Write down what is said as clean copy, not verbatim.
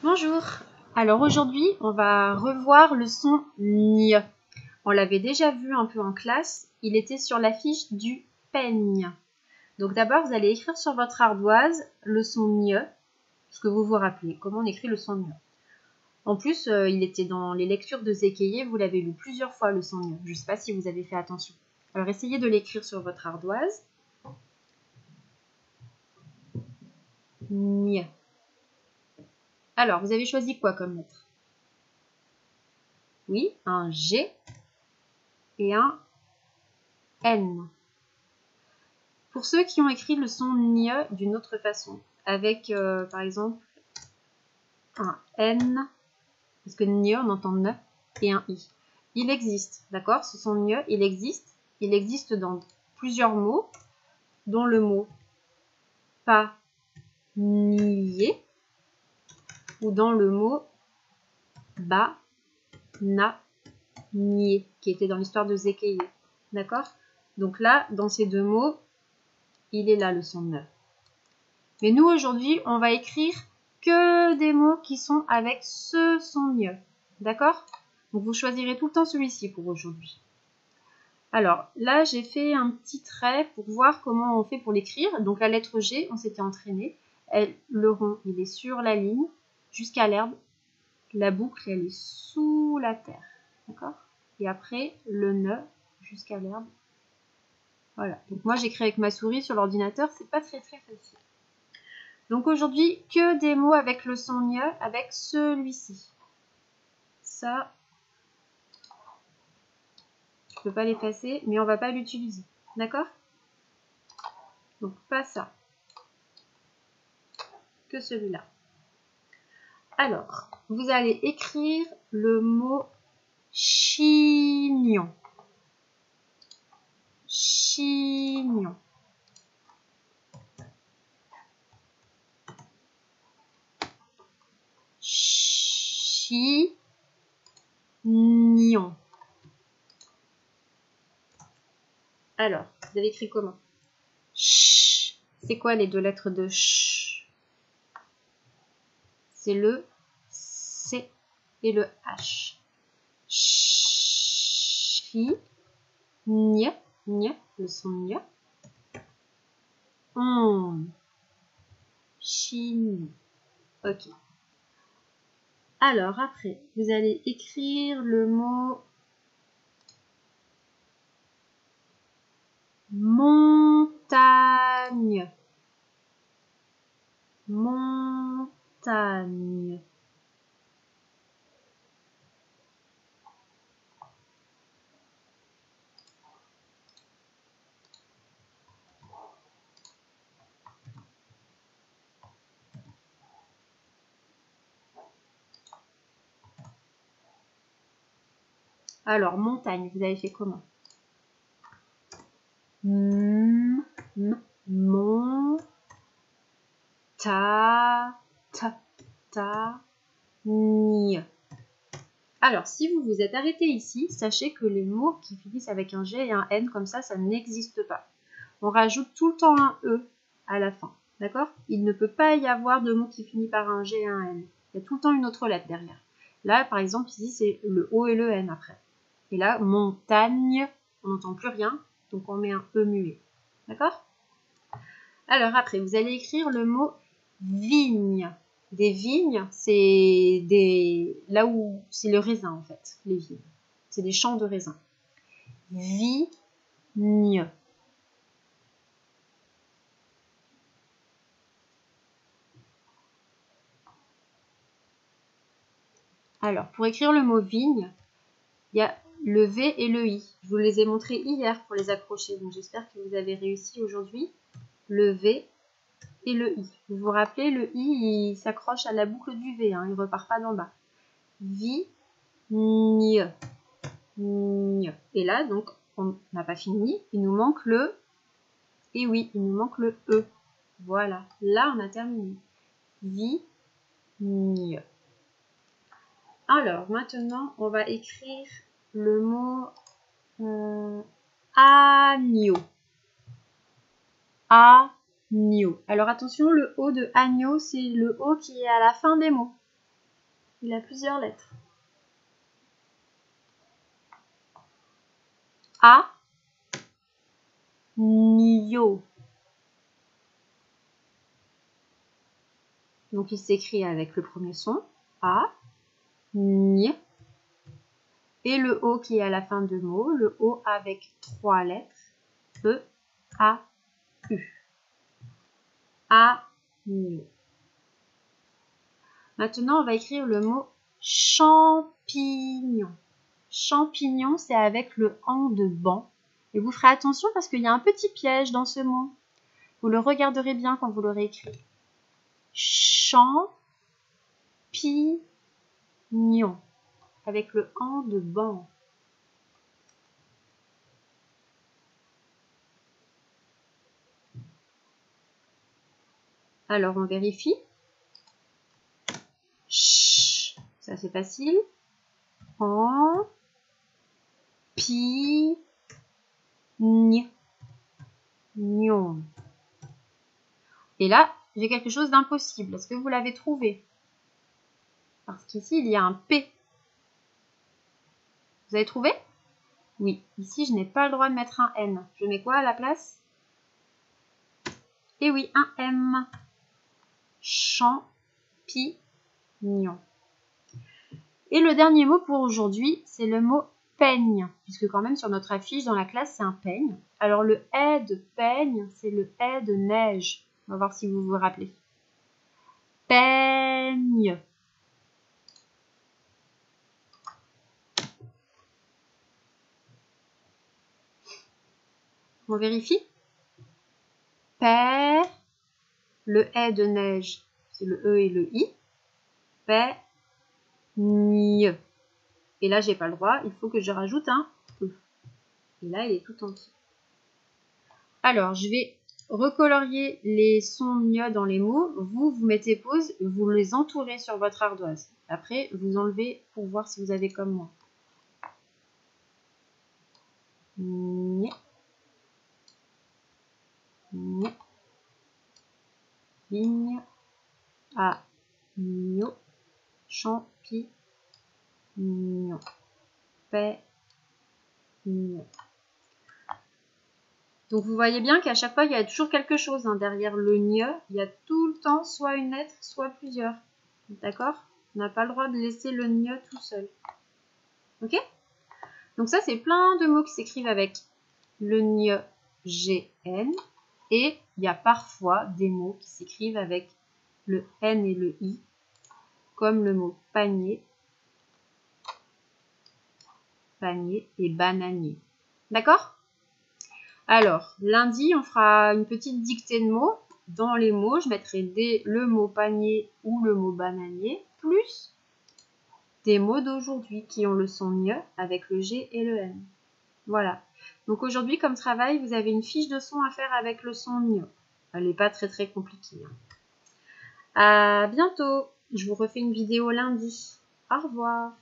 Bonjour. Alors aujourd'hui, on va revoir le son ñ. On l'avait déjà vu un peu en classe. Il était sur la fiche du peigne. Donc d'abord, vous allez écrire sur votre ardoise le son ñ, ce que vous vous rappelez, comment on écrit le son ñ. En plus, il était dans les lectures de Zekeye, vous l'avez lu plusieurs fois le son ñ. Je ne sais pas si vous avez fait attention. Alors essayez de l'écrire sur votre ardoise. Ñ. Alors, vous avez choisi quoi comme lettre? Oui, un G et un N. Pour ceux qui ont écrit le son ñ d'une autre façon, avec par exemple un N, parce que ñ on entend ne, et un I. Il existe, d'accord? Ce son ñ, il existe dans plusieurs mots, dont le mot pas nier, ou dans le mot ba na nier, qui était dans l'histoire de Zekeye, d'accord? Donc là, dans ces deux mots, il est là le son ñ. Mais nous, aujourd'hui, on va écrire que des mots qui sont avec ce son ñ. D'accord? Donc, vous choisirez tout le temps celui-ci pour aujourd'hui. Alors, là, j'ai fait un petit trait pour voir comment on fait pour l'écrire. Donc, la lettre G, on s'était entraîné. Le rond, il est sur la ligne jusqu'à l'herbe. La boucle, elle est sous la terre. D'accord? Et après, le nœud jusqu'à l'herbe. Voilà. Donc, moi, j'écris avec ma souris sur l'ordinateur. C'est pas très facile. Donc aujourd'hui, que des mots avec le son ñ, avec celui-ci. Ça, je ne peux pas l'effacer, mais on ne va pas l'utiliser. D'accord? Donc pas ça. Que celui-là. Alors, vous allez écrire le mot chignon. Chignon. Chignon. Alors, vous avez écrit comment? Ch. C'est quoi les deux lettres de ch? C'est le C et le H. Chi. Ñ. Ñ. Le son ñ. Chignon. Ok. Alors, après, vous allez écrire le mot montagne. Montagne. Alors, montagne, vous avez fait comment? Mon. Ta. Ni. Alors, si vous vous êtes arrêté ici, sachez que les mots qui finissent avec un G et un N comme ça n'existe pas. On rajoute tout le temps un E à la fin, d'accord? Il ne peut pas y avoir de mot qui finit par un G et un N. Il y a tout le temps une autre lettre derrière. Là, par exemple, ici, c'est le O et le N après. Et là, montagne, on n'entend plus rien, donc on met un E muet. D'accord? Alors après, vous allez écrire le mot vigne. Des vignes, c'est là où c'est le raisin en fait, les vignes. C'est des champs de raisin. Vigne. Alors, pour écrire le mot vigne, il y a le V et le I. Je vous les ai montrés hier pour les accrocher, donc j'espère que vous avez réussi aujourd'hui. Le V et le I. Vous vous rappelez, le I, il s'accroche à la boucle du V, hein, il ne repart pas d'en bas. Vigne. Et là, donc, on n'a pas fini. Il nous manque le... Et oui, il nous manque le E. Voilà. Là, on a terminé. Vigne. Alors, maintenant, on va écrire le mot agneau. Agneau. Alors, attention, le O de agneau, c'est le O qui est à la fin des mots. Il a plusieurs lettres. A, nio. Donc il s'écrit avec le premier son, A, ni. Et le O qui est à la fin de mot, le O avec 3 lettres, E, A, U. A, ni. Maintenant, on va écrire le mot champignon. Champignon, c'est avec le an de banc. Et vous ferez attention parce qu'il y a un petit piège dans ce mot. Vous le regarderez bien quand vous l'aurez écrit. Champignon. Avec le an de banc. Alors, on vérifie. Ch, ça c'est facile. En, pi, nion. Et là, j'ai quelque chose d'impossible. Est-ce que vous l'avez trouvé? Parce qu'ici, il y a un P. Vous avez trouvé? Oui. Ici, je n'ai pas le droit de mettre un N. Je mets quoi à la place? Et oui, un M. Champignon. Et le dernier mot pour aujourd'hui, c'est le mot peigne. Puisque quand même, sur notre affiche dans la classe, c'est un peigne. Alors, le « de peigne, c'est le « de neige ». On va voir si vous vous rappelez. Peigne. On vérifie. Peigne. Le « de neige, c'est le E et le I. Peigne. Et là, j'ai pas le droit. Il faut que je rajoute un E. Et là, il est tout entier. Alors, je vais recolorier les sons gne dans les mots. Vous mettez pause, vous les entourez sur votre ardoise. Après, vous enlevez pour voir si vous avez comme moi. Gne. Gne. Vigne. Agneau. Champignon. Peigne. Donc vous voyez bien qu'à chaque fois, il y a toujours quelque chose derrière le gne. Il y a tout le temps soit une lettre, soit plusieurs. D'accord? On n'a pas le droit de laisser le gne tout seul. Ok? Donc ça, c'est plein de mots qui s'écrivent avec le gne, GN. Et il y a parfois des mots qui s'écrivent avec le N et le I, comme le mot panier, panier et bananier. D'accord? Alors, lundi, on fera une petite dictée de mots. Dans les mots, je mettrai le mot panier ou le mot bananier, plus des mots d'aujourd'hui qui ont le son gne avec le G et le N. Voilà. Donc aujourd'hui, comme travail, vous avez une fiche de son à faire avec le son gne. Elle n'est pas très compliquée. À bientôt. Je vous refais une vidéo lundi. Au revoir.